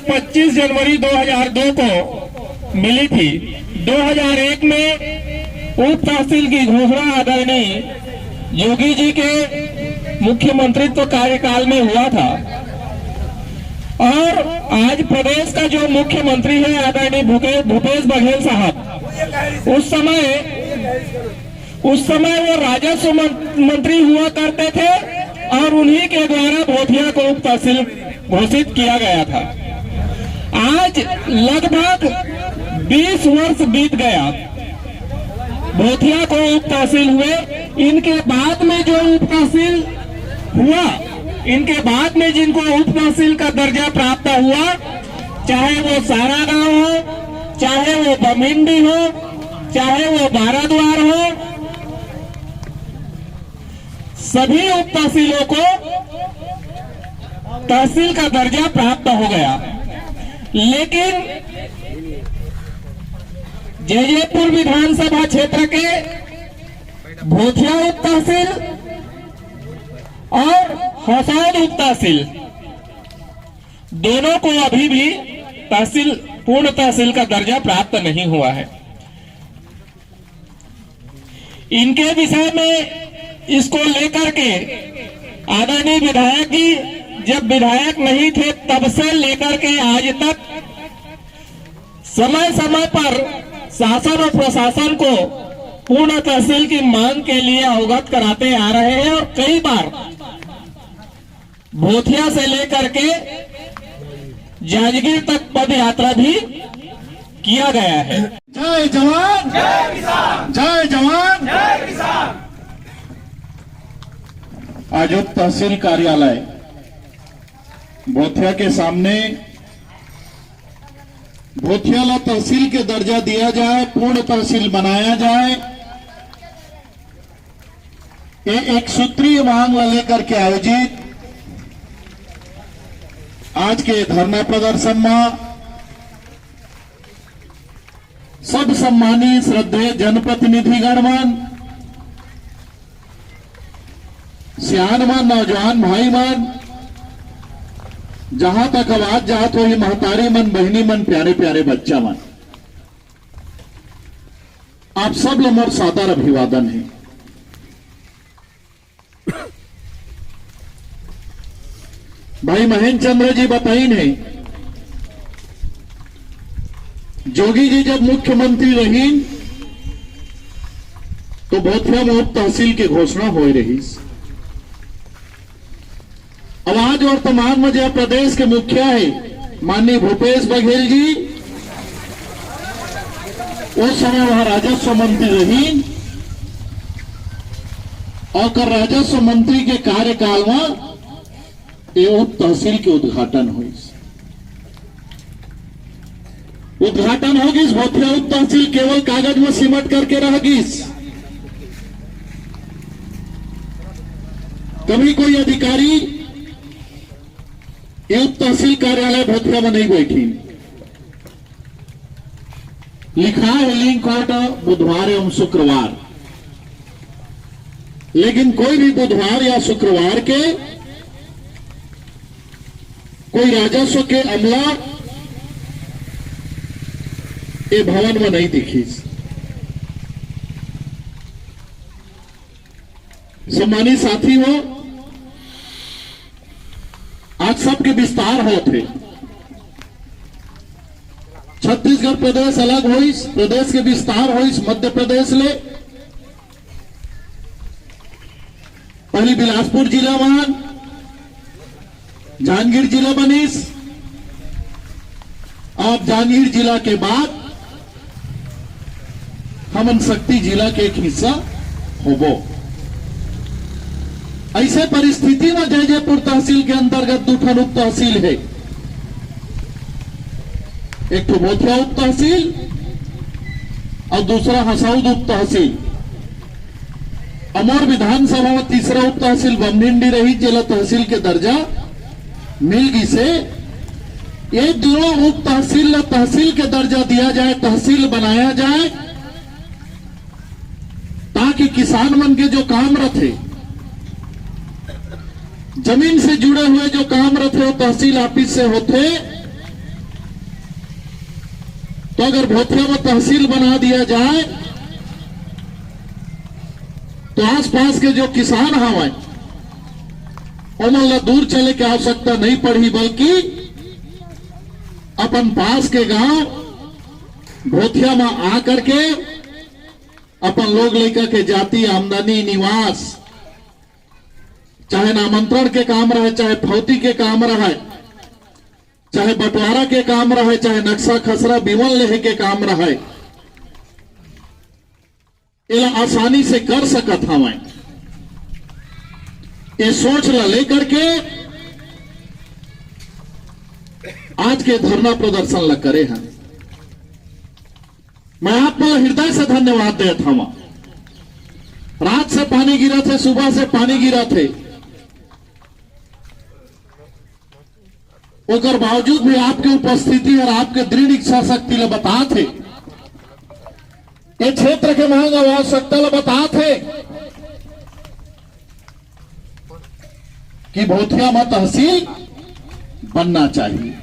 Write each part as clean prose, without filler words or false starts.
25 जनवरी 2002 को मिली थी। 2001 में उप तहसील की घोषणा आदरणीय योगी जी के मुख्यमंत्रित्व कार्यकाल में हुआ था और आज प्रदेश का जो मुख्यमंत्री है आदरणीय भूपेश बघेल साहब, उस समय वो राजस्व मंत्री हुआ करते थे और उन्हीं के द्वारा भोथिया को उप तहसील घोषित किया गया था। आज लगभग 20 वर्ष बीत गया, भोथिया को उप तहसील हुए। इनके बाद में जो उप तहसील हुआ, इनके बाद में जिनको उप तहसील का दर्जा प्राप्त हुआ, चाहे वो सारा गांव हो, चाहे वो बमिंडी हो, चाहे वो बाराद्वार हो, सभी उप तहसीलों को तहसील का दर्जा प्राप्त हो गया। लेकिन जयपुर विधानसभा क्षेत्र के भोथिया उप तहसील और हसौद उप तहसील दोनों को अभी भी तहसील पूर्ण तहसील का दर्जा प्राप्त नहीं हुआ है। इनके विषय में इसको लेकर के आदरणीय विधायक जी जब विधायक नहीं थे तब से लेकर के आज तक समय समय पर शासन और प्रशासन को पूर्ण तहसील की मांग के लिए अवगत कराते आ रहे हैं और कई बार भोथिया से लेकर के जांजगीर तक पद यात्रा भी किया गया है। जय जवान जय किसान, जय जवान जय किसान। आज उप तहसील कार्यालय भोथिया के सामने भोथियाला तहसील के दर्जा दिया जाए, पूर्ण तहसील बनाया जाए, ये एक सूत्रीय मांग लेकर के आयोजित आज के धरना प्रदर्शन में सब सम्मानित श्रद्धेय जनप्रतिनिधिगण मन, सियान मन, नौजवान भाई मन, जहां तक आवाज जात हो, महतारी मन, बहनी मन, प्यारे प्यारे बच्चा मन, आप सब लोग मोर सादर अभिवादन है। भाई महेंद्र चंद्र जी बताई नहीं, जोगी जी जब मुख्यमंत्री रही तो भोथिया में उप तहसील की घोषणा हो रही। अब आज वर्तमान में जो प्रदेश के मुखिया है माननीय भूपेश बघेल जी, उस समय वह राजस्व मंत्री रही और राजस्व मंत्री के कार्यकाल में ये उप तहसील के उद्घाटन हुई। उद्घाटन होगी, भोथिया उप तहसील केवल कागज में सिमट करके रहेगी। कभी कोई अधिकारी उप तहसील कार्यालय भोथिया में नहीं बैठी। लिखा है लिंक कोर्ट बुधवार एवं शुक्रवार, लेकिन कोई भी बुधवार या शुक्रवार के कोई राजस्व के अमला ये भवन में नहीं दिखी। सम्मानित साथी हो, आज सबके विस्तार होते, छत्तीसगढ़ प्रदेश अलग हुई, प्रदेश के विस्तार हुई मध्य प्रदेश ले, पहले बिलासपुर जिला मान, जांजगीर जिला बनीस, और जांजगीर जिला के बाद हमन शक्ति जिला के एक हिस्सा होबो। ऐसे परिस्थिति में जयपुर तहसील के अंतर्गत दूठन उप तहसील है, एक तो भोथिया उप तहसील और दूसरा हसौद उप तहसील। अमर विधानसभा में तीसरा उप तहसील बमनिंडी रही, जिला तहसील के दर्जा मिल गई से ये दोनों उप तहसील तहसील के दर्जा दिया जाए, तहसील बनाया जाए, ताकि किसान मन के जो काम रहे, जमीन से जुड़े हुए जो काम रहे वो तहसील ऑफिस से होते तो अगर भोथिया में तहसील बना दिया जाए तो आसपास के जो किसान हवाए उन्हें दूर चले की आवश्यकता नहीं पड़ी, बल्कि अपन पास के गांव भोथिया में आकर के अपन लोग लेकर के जाति, आमदनी, निवास, चाहे नामांतरण के काम रहे, चाहे फौती के काम रहे, चाहे बंटवारा के काम रहे, चाहे नक्शा खसरा विवरण लेहे के काम रहे, इला आसानी से कर सकत हमें। ये सोच ला लेकर के आज के धरना प्रदर्शन ला करे हैं। मैं आपको हृदय से धन्यवाद देता हूं। रात से पानी गिरा थे, सुबह से पानी गिरा थे, ओकर बावजूद भी आपकी उपस्थिति और आपके दृढ़ इच्छा शक्ति ले बता थे, ये क्षेत्र के मांग आवश्यकता ले बता थे कि भोथिया में तहसील बनना चाहिए।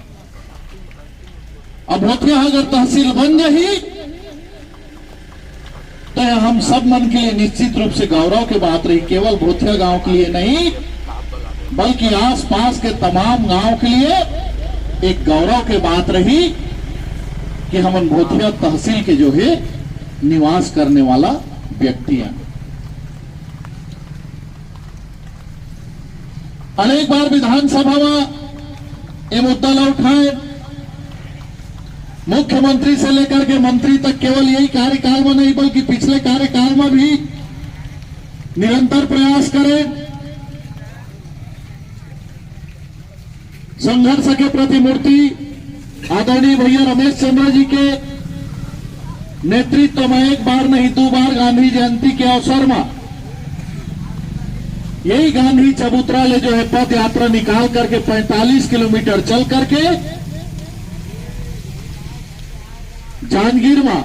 अब भोथिया अगर तहसील बन जाही तो हम सब मन के लिए निश्चित रूप से गौरव की बात रही, केवल भोथिया गांव के लिए नहीं बल्कि आसपास के तमाम गांव के लिए एक गौरव की बात रही कि हम भोथिया तहसील के जो है निवास करने वाला व्यक्ति हैं। अनेक बार विधानसभा में ये मुद्दा ला उठाए, मुख्यमंत्री से लेकर के मंत्री तक केवल यही कार्यकाल में नहीं बल्कि पिछले कार्यकाल में भी निरंतर प्रयास करें। संघर्ष के प्रतिमूर्ति आदरणीय भैया रमेश चंद्र जी के नेतृत्व में एक बार नहीं 2 बार गांधी जयंती के अवसर में यही गांधी चबूतरा ले जो है पद यात्रा निकाल करके 45 किलोमीटर चल करके जांजगीर में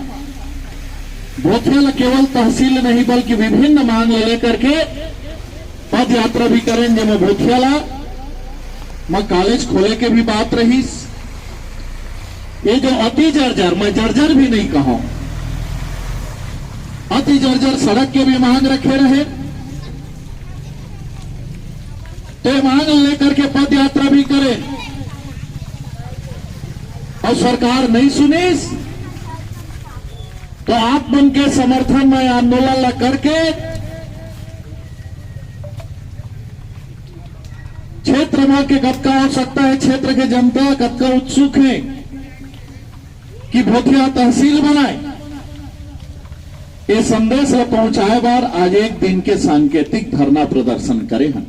भोथिया केवल तहसील नहीं बल्कि विभिन्न मांग लेकर के पद यात्रा भी करेंगे। मैं भोथियाला मैं कॉलेज खोले के भी बात रही। ये जो अति जर्जर, मैं जर्जर भी नहीं कहूं, अति जर्जर सड़क के भी मांग रखे रहे, तो मांग लेकर के पद यात्रा भी करे और सरकार नहीं सुनीस तो आप मन के समर्थन में आंदोलन ला करके क्षेत्र में के कतका हो सकता है, क्षेत्र के जनता कतका उत्सुक है कि भोथिया तहसील बनाए, ये संदेश पहुंचाए बार आज एक दिन के सांकेतिक धरना प्रदर्शन करे हैं।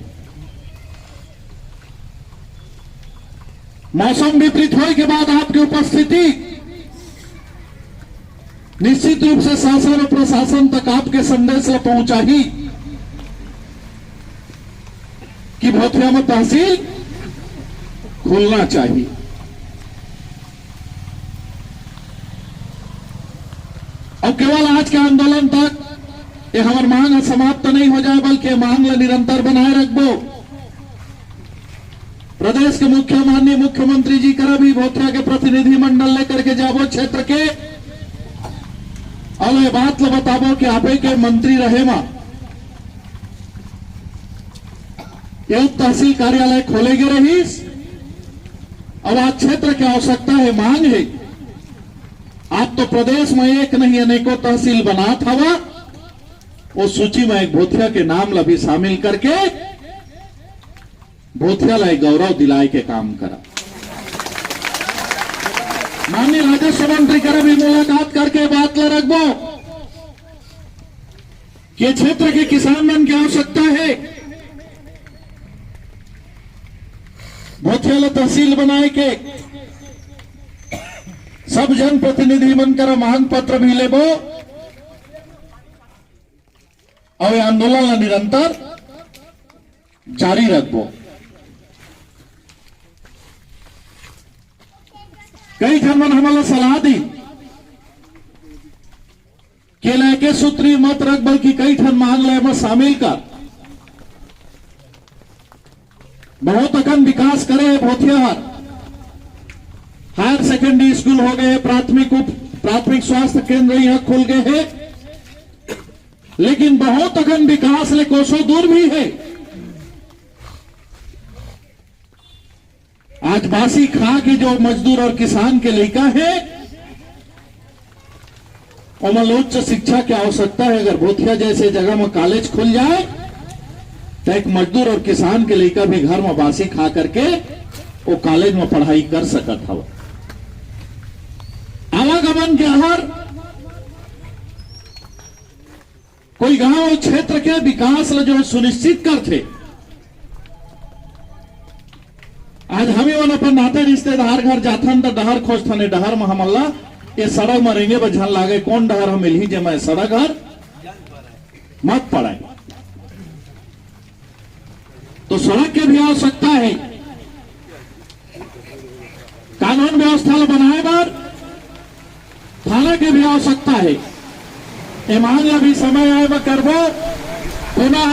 मौसम विपरीत होने के बाद आपकी उपस्थिति निश्चित रूप से शासन और प्रशासन तक आपके संदेश पहुंचा ही कि भोथिया में तहसील खुलना चाहिए। और केवल आज के आंदोलन तक ये हमारी मांग समाप्त नहीं हो जाए बल्कि मांग निरंतर बनाए रखबो। प्रदेश के माननीय मुख्यमंत्री जी कर भी भोथिया के प्रतिनिधि मंडल लेकर के जाबो क्षेत्र के और ये बात बताबो कि आपे के मंत्री रहे मा ये तहसील कार्यालय खोलेगे रहीस। अब आज क्षेत्र की आवश्यकता है, मांग है। आप तो प्रदेश में एक नहीं अनेकों तहसील बना था, वो सूची में एक भोथिया के नाम ला भी शामिल करके भोथिया ला गौरव दिलाए के काम करा। माननीय राजस्व मंत्री कर भी मुलाकात करके बात ला रखबो कि क्षेत्र के किसान मन की आवश्यकता है भोथिया तहसील बनाए के सब जनप्रतिनिधि बनकर मांग पत्र भी लेबो और आंदोलन निरंतर जारी रखबो। कई जन मन हमारा सलाह दी कि लेके सूत्री मत रख बल्कि कई ठन मांग ले में शामिल कर। बहुत अकन विकास करे भोथिया हायर सेकेंडरी स्कूल हो गए, प्राथमिक प्राथमिक स्वास्थ्य केंद्र यहाँ खुल गए हैं, लेकिन बहुत अगन विकास ले कोसों दूर भी है। आज बासी खा के जो मजदूर और किसान के लड़का है, उमल उच्च शिक्षा की आवश्यकता है। अगर भूतिया जैसे जगह में कॉलेज खुल जाए तो एक मजदूर और किसान के लड़का भी घर में बासी खा करके वो कॉलेज में पढ़ाई कर सकत हवा। आवागमन के हर कोई गांव क्षेत्र के विकास जो है सुनिश्चित करते। आज हमें वन अपन नाते रिश्तेदार घर जाथन तो डहर खोजथने, डहर में हमला ये सड़क में रहेंगे बझन लागे कौन डहर हम मिल ही जे मैं सड़क घर मत पड़े। तो सड़क की भी आवश्यकता है। कानून व्यवस्था बनाए बार थाना की भी आवश्यकता है। ईमान अभी समय आए मैं करबो। पुनः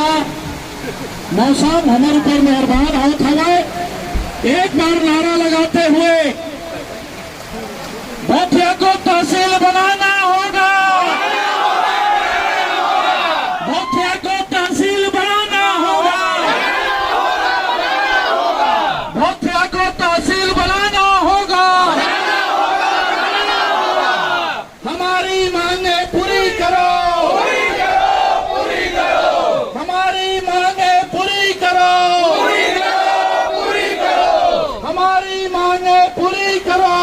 मौसम हमारे ऊपर मेहरबान होत हवा। एक बार नारा लगाते हुए भोथिया को तहसील बनाना होगा, भोथिया को तहसील बनाना होगा, भोथिया को तहसील बनाना होगा। हमारी मांगे पूरी करो, हमारी मांगे पूरी करो, हमारी मांगे पूरी करो।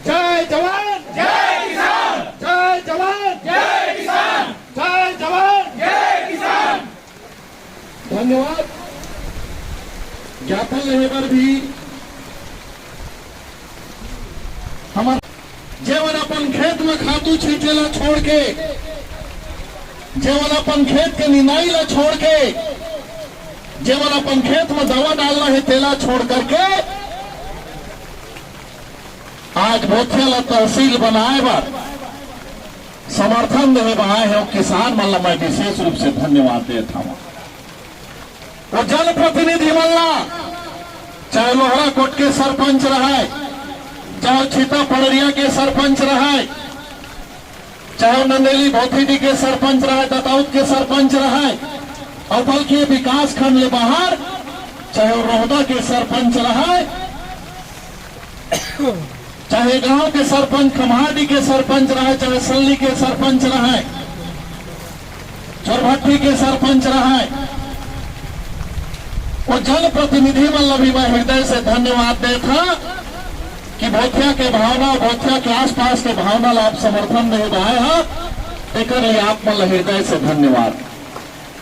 जय जवान जय किसान, जय जवान जय किसान, जय जवान जय किसान। धन्यवाद। ज्ञापन लेने पर भी हमारा जेवन अपन खेत में खातू छींटेला छोड़ के, जेवन अपन खेत के निनाई ला छोड़ के, जेवन अपन खेत में दवा डालना है तेला छोड़ करके आज भोथिया तहसील बनाए बार समर्थन देने बनाए हैं। किसान मल्ला मैं विशेष रूप से धन्यवाद देता हूं। और जनप्रतिनिधि मल्ला चाहे लोहरा कोट के सरपंच रहे, चाहे छिता पड़रिया के सरपंच रहे, चाहे नंदेली भोथीडी के सरपंच रहे, दताउद के सरपंच रहे, और बल्कि विकास खंड ले बाहर चाहे रोहदा के सरपंच रहे, चाहे गांव के सरपंच खम्हाडी के सरपंच रहे, चाहे सल्ली के सरपंच रहे, चोरभट्टी के सरपंच रहे, वो जनप्रतिनिधि मल्ला भी मैं हृदय से धन्यवाद देता कि भोथिया के भावना, भोथिया के आसपास के भावना ला आप समर्थन नहीं पाए हैं। एक आप मल्ला हृदय से धन्यवाद।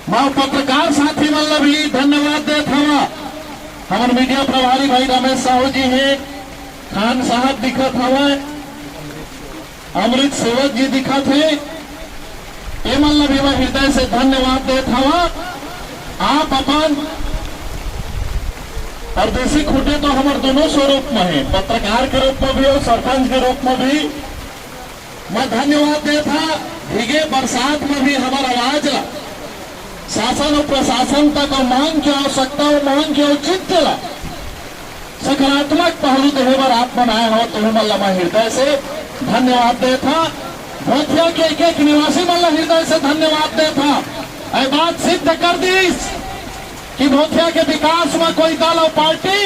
मैं पत्रकार साथी मल्ला भी धन्यवाद देता हूँ। हमारे मीडिया प्रभारी भाई रमेश साहू जी है, खान साहब दिखत हवा, अमृत सेवक जी दिखत है, ये मल्ला भी मैं हृदय से धन्यवाद देता हूँ। आप अपन और देसी खूटे तो हमारे दोनों स्वरूप में है, पत्रकार के रूप में भी और सरपंच के रूप में भी मैं धन्यवाद देता। भीगे बरसात में भी हमारा आवाज ला शासन और प्रशासन तक मांग की आवश्यकता और मांग की औचित्य ला सकारात्मक पहलू देवर आप बनाए हो तो मल्ला मैं हृदय से धन्यवाद देता। भोथिया के एक निवासी मल्ला हृदय से धन्यवाद देता। ये बात सिद्ध कर दी कि भोथिया के विकास में कोई दल और पार्टी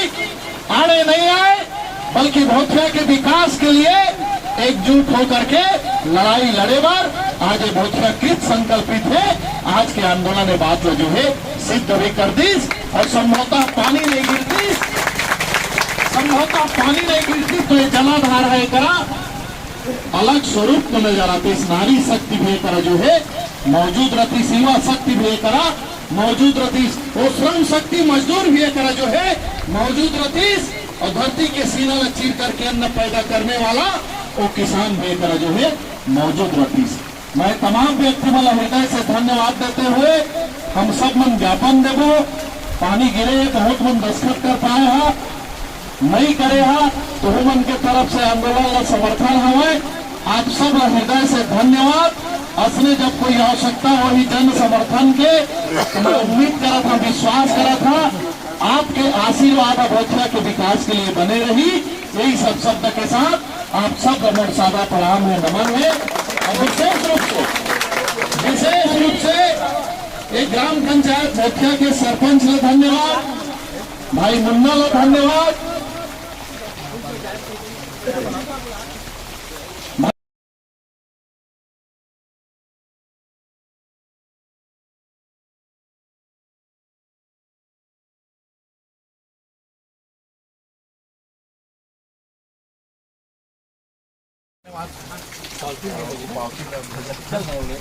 आड़े नहीं आए, बल्कि भोथिया के विकास के लिए एकजुट होकर के लड़ाई लड़े बार आज ये भोथिया कृत संकल्पित है। आज के आंदोलन ने बात जो है सिद्ध भी कर दी और संभवतः पानी नहीं गिरती, संभवतः पानी नहीं गिरती तो ये जलाधार है करा अलग स्वरूप में नजर आती। इस नारी शक्ति भी करा जो है मौजूद रहती, सेवा शक्ति भी करा मौजूद रहती, वो श्रम शक्ति मजदूर भी करा जो है मौजूद रहती, और धरती के सीना में चीर करके अन्न पैदा करने वाला वो किसान भी करा जो है मौजूद रहती। मैं तमाम व्यक्ति वाला हृदय से धन्यवाद देते हुए हम सब मन ज्ञापन देवो। पानी गिरे बहुत मन दस्तखत कर पाए हा, नहीं करे हा तो मन के तरफ से आंदोलन का समर्थन हवे। आप सब हृदय से धन्यवाद। असली जब कोई आवश्यकता हुई जन समर्थन के तो मैं उम्मीद करा था, विश्वास करा था आपके आशीर्वाद भोथिया के विकास के लिए बने रही। यही सब शब्द के साथ आप सब नमन सादा प्रणाम है, नमन है। और विशेष रूप से एक ग्राम पंचायत मोतिया के सरपंच को धन्यवाद, भाई मुन्ना को धन्यवाद।